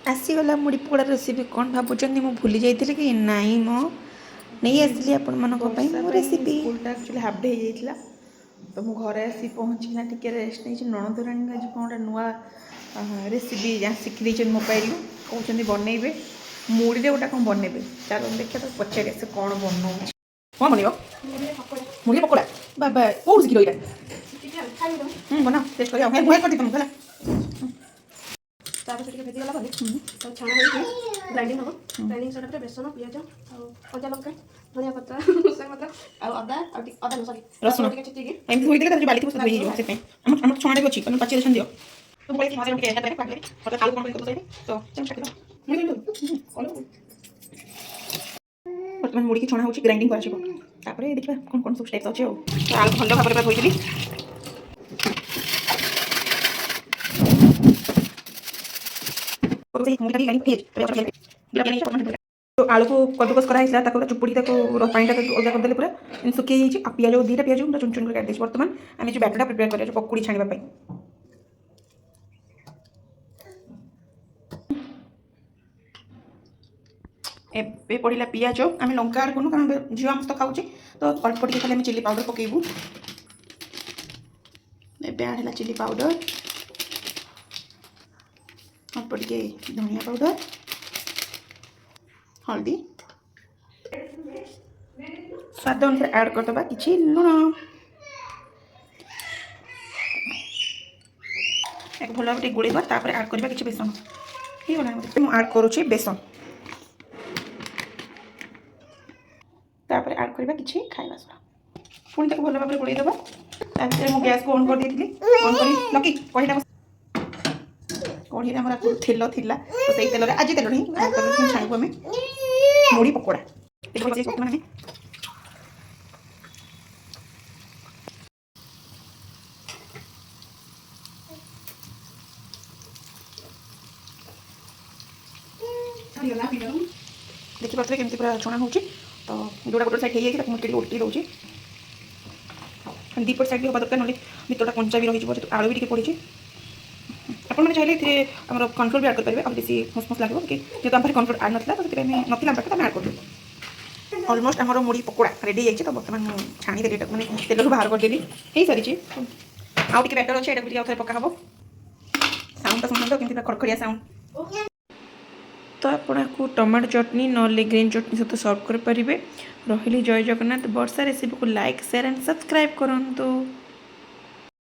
आसीगला मुड़ी पकोड़ा रेसिपी कौन भावुं मु भूली जाइए कि नाई मो नहीं आसली आपण रेसिपी स्कूलटा एक्चुअली हाफ डे हो जाता तो मु घरे आसी पहुँचना टी रेस्ट नहीं नणंदराणी आज कौन गोटे नुआ रेसिपी जहाँ शिखी मोबाइल कहते बनइबे मुड़ी गोटा कौन बनइबे चलो देखिए तो पचारे से कौन बनो कौन बन मुड़ी पकोड़ा बाबा कौन शिखिल यहाँ बना टेस्ट कर तापर से भेजी गला तो छाणा हो ग्राइंडिंग हम ग्राइंडिंग सटा बेसन पिज कचा लंका धनिया पत्ता भुसंग पत्ता अदा अदा सॉरी रसुन चिटिकी एम धोई देले बाली थोड़ा धोई से पे हम छाणा भी अछि कन पची देसन दियो तो बोले कि मजे के हेड पे काटले और आलू कोन को तो चम काट दो वर्तमान मुड़ी की छाणा होछि ग्राइंडिंग कर छिबो तापर देखबा कोन कोन सब स्टेप्स अछि तो आलू भलो भाबरे धोई दिली तो आलू को कदुकस कराई चुपुड़ी पानी अलग करदे पूरा सुखी आ पिज दुईटा पिज चुन चुन कर काट बर्तमान आम जो बैटर प्रिपेयर कर पकुड़ी छाणवाई ए पड़ा पिज आम लंका आड करूँ कारण झील आम तो खाऊे तो अल्प टे खाली चिली पाउडर पकेबू एड है चिली पाउडर अल्प टे धनिया पाउडर हल्दी स्वाद अनुसार ऐड करदे कि लुण एक भल भाव गोलेबा ऐड करवा कि बेसन ये ऐड करुँची बेसन तापर ऐड करवा कि खाଇବା सोडा पुणी भल भाव गोलेदेबा मु गैस को ऑन कर देती ऑन कर लकी कढ़ीटा कढ़ी आम तेल थिला तो सही तेल आज तेल ही छाणु आम मुड़ी पकोड़ा देखिए पारे केमती पूरा छुणा हो तो जोड़ा गोटे साइड हो मुझे उल्टी दूसरी दीपट साइड भी हवा दरकार ना भितरटा कंचा भी रही है आलू भी पड़ी आपने चाहिए आम कॉर्नफ्लोर भी ऐड करेंगे और बेसी मसमस लगे कि जेहतु आम कॉर्नफ्लोर ऐड नाला तो नाला पाखे ऐड कर अलमोस्ट आम मुड़ी पकोड़ा रेडी जाइए तो बर्तमान छाणीदेली मैंने तेल बाहर करदेली हो सारी आउ टे बैटर अच्छे ये आउ थे पका हम साउंड शुणु कि खड़खड़िया साउंड तो आपको टमाटो चटनी नले ग्रीन चटनी सहित सर्व करेंगे रही जय जगन्नाथ वर्षा रेसिपी को लाइक शेयर एंड सब्सक्राइब करूँ।